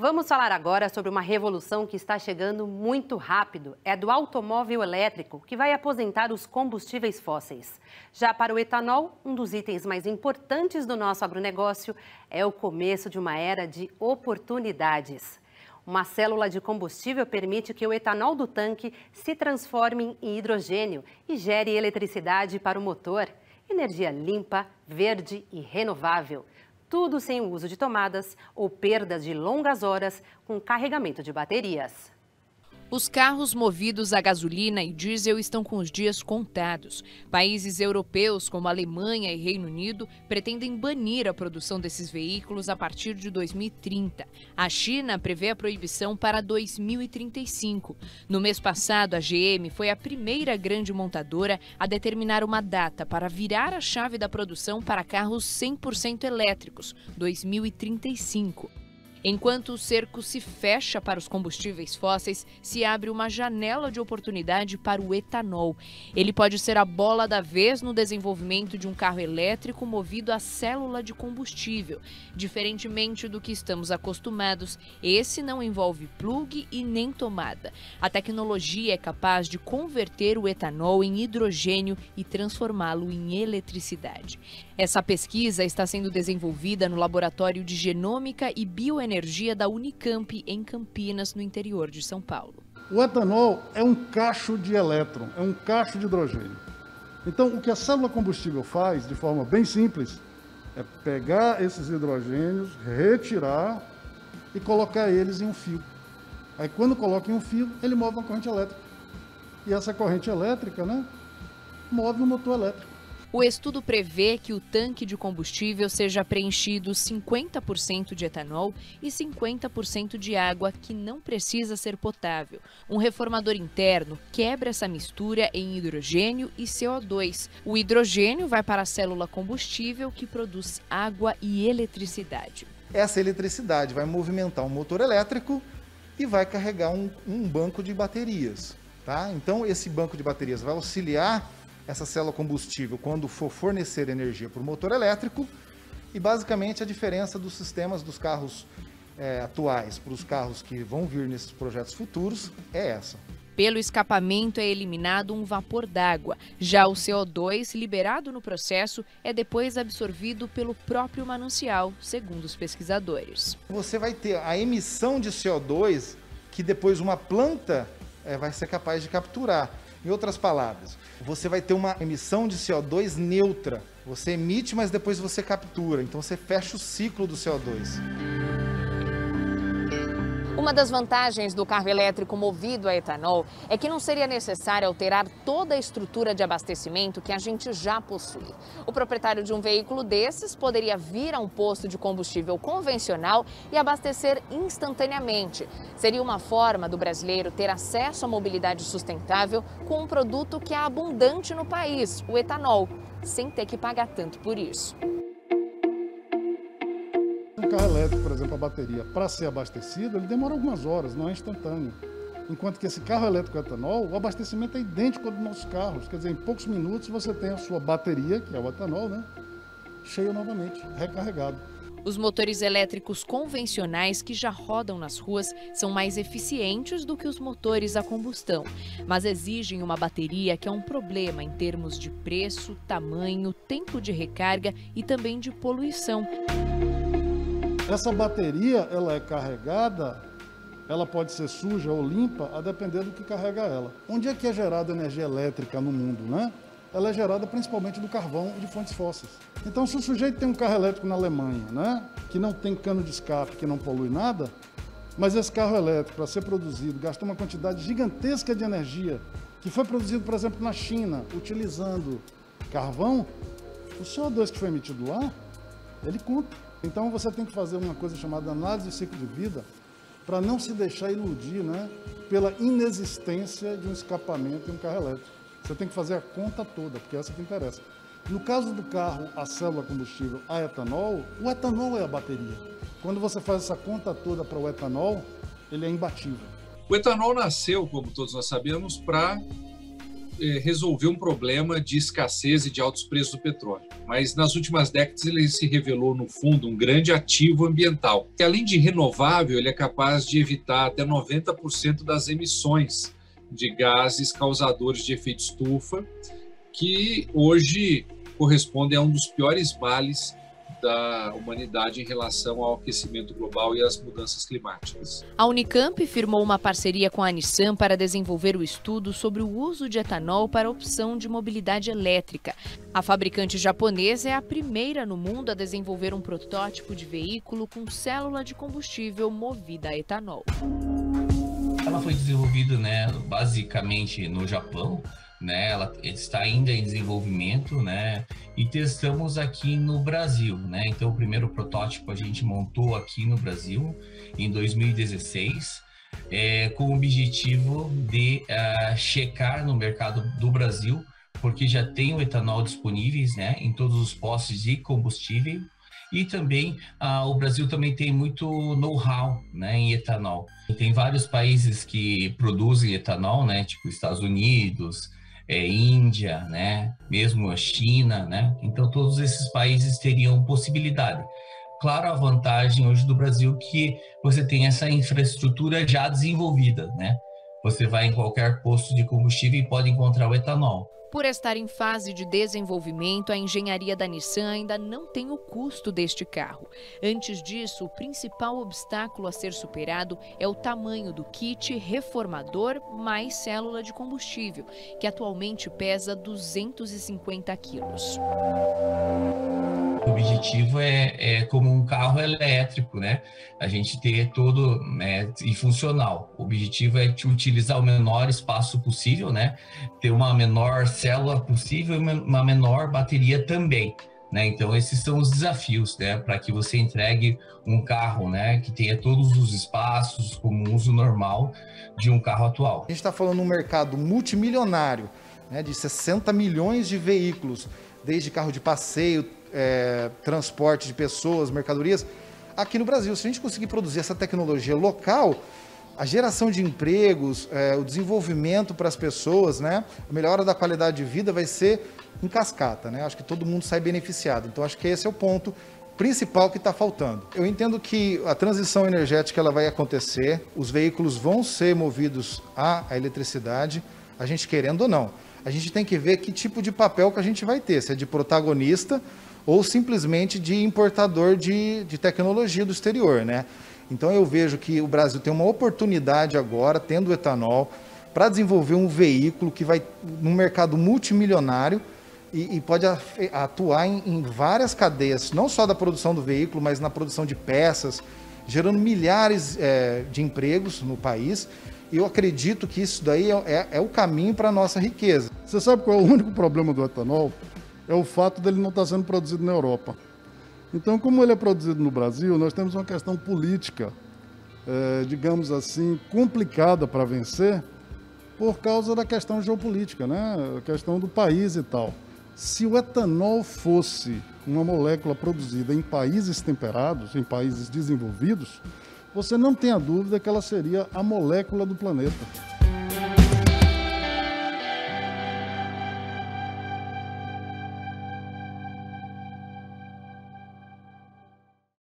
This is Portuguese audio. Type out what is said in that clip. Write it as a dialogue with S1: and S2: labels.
S1: Vamos falar agora sobre uma revolução que está chegando muito rápido. É do automóvel elétrico, que vai aposentar os combustíveis fósseis. Já para o etanol, um dos itens mais importantes do nosso agronegócio, é o começo de uma era de oportunidades. Uma célula de combustível permite que o etanol do tanque se transforme em hidrogênio e gere eletricidade para o motor. Energia limpa, verde e renovável. Tudo sem o uso de tomadas ou perdas de longas horas com carregamento de baterias.
S2: Os carros movidos a gasolina e diesel estão com os dias contados. Países europeus, como Alemanha e Reino Unido, pretendem banir a produção desses veículos a partir de 2030. A China prevê a proibição para 2035. No mês passado, a GM foi a primeira grande montadora a determinar uma data para virar a chave da produção para carros 100% elétricos, 2035. Enquanto o cerco se fecha para os combustíveis fósseis, se abre uma janela de oportunidade para o etanol. Ele pode ser a bola da vez no desenvolvimento de um carro elétrico movido a célula de combustível. Diferentemente do que estamos acostumados, esse não envolve plug e nem tomada. A tecnologia é capaz de converter o etanol em hidrogênio e transformá-lo em eletricidade. Essa pesquisa está sendo desenvolvida no Laboratório de Genômica e Bioenergia da Unicamp, em Campinas, no interior de São Paulo.
S3: O etanol é um cacho de elétron, é um cacho de hidrogênio. Então, o que a célula combustível faz, de forma bem simples, é pegar esses hidrogênios, retirar e colocar eles em um fio. Aí, quando coloca em um fio, ele move uma corrente elétrica. E essa corrente elétrica, move o motor elétrico.
S2: O estudo prevê que o tanque de combustível seja preenchido 50% de etanol e 50% de água, que não precisa ser potável. Um reformador interno quebra essa mistura em hidrogênio e CO2. O hidrogênio vai para a célula combustível, que produz água e eletricidade.
S4: Essa eletricidade vai movimentar um motor elétrico e vai carregar um banco de baterias. Tá? Então, esse banco de baterias vai auxiliar essa célula combustível quando for fornecer energia para o motor elétrico, e basicamente a diferença dos sistemas dos carros atuais para os carros que vão vir nesses projetos futuros é essa.
S2: Pelo escapamento é eliminado um vapor d'água. Já o CO2 liberado no processo é depois absorvido pelo próprio manancial, segundo os pesquisadores.
S4: Você vai ter a emissão de CO2 que depois uma planta vai ser capaz de capturar. Em outras palavras, você vai ter uma emissão de CO2 neutra. Você emite, mas depois você captura. Então você fecha o ciclo do CO2.
S5: Uma das vantagens do carro elétrico movido a etanol é que não seria necessário alterar toda a estrutura de abastecimento que a gente já possui. O proprietário de um veículo desses poderia vir a um posto de combustível convencional e abastecer instantaneamente. Seria uma forma do brasileiro ter acesso à mobilidade sustentável com um produto que é abundante no país, o etanol, sem ter que pagar tanto por isso.
S3: Um carro elétrico, por exemplo, a bateria, para ser abastecido, ele demora algumas horas, não é instantâneo. Enquanto que esse carro elétrico etanol, o abastecimento é idêntico ao dos nossos carros. Quer dizer, em poucos minutos você tem a sua bateria, que é o etanol, cheia novamente, recarregado.
S2: Os motores elétricos convencionais que já rodam nas ruas são mais eficientes do que os motores a combustão, mas exigem uma bateria que é um problema em termos de preço, tamanho, tempo de recarga e também de poluição.
S3: Essa bateria, ela é carregada, ela pode ser suja ou limpa, a depender do que carrega ela. Onde é que é gerada energia elétrica no mundo, Ela é gerada principalmente do carvão e de fontes fósseis. Então, se o sujeito tem um carro elétrico na Alemanha, que não tem cano de escape, que não polui nada, mas esse carro elétrico, para ser produzido, gastou uma quantidade gigantesca de energia, que foi produzido, por exemplo, na China, utilizando carvão, o CO2 que foi emitido lá, ele conta. Então você tem que fazer uma coisa chamada análise de ciclo de vida para não se deixar iludir pela inexistência de um escapamento em um carro elétrico. Você tem que fazer a conta toda, porque é essa que interessa. No caso do carro, a célula combustível a etanol, o etanol é a bateria. Quando você faz essa conta toda para o etanol, ele é imbatível.
S6: O etanol nasceu, como todos nós sabemos, para resolver um problema de escassez e de altos preços do petróleo. Mas nas últimas décadas ele se revelou, no fundo, um grande ativo ambiental, que além de renovável, ele é capaz de evitar até 90% das emissões de gases causadores de efeito estufa, que hoje correspondem a um dos piores males da humanidade em relação ao aquecimento global e às mudanças climáticas.
S2: A Unicamp firmou uma parceria com a Nissan para desenvolver o estudo sobre o uso de etanol para a opção de mobilidade elétrica. A fabricante japonesa é a primeira no mundo a desenvolver um protótipo de veículo com célula de combustível movida a etanol.
S7: Ela foi desenvolvida, basicamente no Japão. Ela está ainda em desenvolvimento, e testamos aqui no Brasil, Então, o primeiro protótipo a gente montou aqui no Brasil em 2016, com o objetivo de checar no mercado do Brasil, porque já tem o etanol disponíveis, em todos os postos de combustível. E também o Brasil também tem muito know-how, em etanol. Tem vários países que produzem etanol, tipo Estados Unidos, Índia, mesmo a China, Então todos esses países teriam possibilidade. Claro, a vantagem hoje do Brasil é que você tem essa infraestrutura já desenvolvida, Você vai em qualquer posto de combustível e pode encontrar o etanol.
S2: Por estar em fase de desenvolvimento, a engenharia da Nissan ainda não tem o custo deste carro. Antes disso, o principal obstáculo a ser superado é o tamanho do kit reformador mais célula de combustível, que atualmente pesa 250 quilos.
S7: O objetivo é como um carro elétrico, A gente ter todo e funcional. O objetivo é utilizar o menor espaço possível, Ter uma menor célula possível e uma menor bateria também, Então esses são os desafios, para que você entregue um carro, que tenha todos os espaços como um uso normal de um carro atual.
S4: A gente está falando de um mercado multimilionário, de 60 milhões de veículos, desde carro de passeio, transporte de pessoas, mercadorias. Aqui no Brasil, se a gente conseguir produzir essa tecnologia local, a geração de empregos, o desenvolvimento para as pessoas, a melhora da qualidade de vida vai ser em cascata, Acho que todo mundo sai beneficiado. Então, acho que esse é o ponto principal que está faltando. Eu entendo que a transição energética ela vai acontecer, os veículos vão ser movidos à eletricidade, a gente querendo ou não. A gente tem que ver que tipo de papel que a gente vai ter, se é de protagonista ou simplesmente de importador de tecnologia do exterior, Então eu vejo que o Brasil tem uma oportunidade agora, tendo o etanol, para desenvolver um veículo que vai num mercado multimilionário e pode atuar em várias cadeias, não só da produção do veículo, mas na produção de peças, gerando milhares de empregos no país. E eu acredito que isso daí é o caminho para a nossa riqueza.
S3: Você sabe qual é o único problema do etanol? É o fato dele não estar sendo produzido na Europa. Então, como ele é produzido no Brasil, nós temos uma questão política, digamos assim, complicada para vencer, por causa da questão geopolítica, a questão do país e tal. Se o etanol fosse uma molécula produzida em países temperados, em países desenvolvidos, você não tem a dúvida que ela seria a molécula do planeta.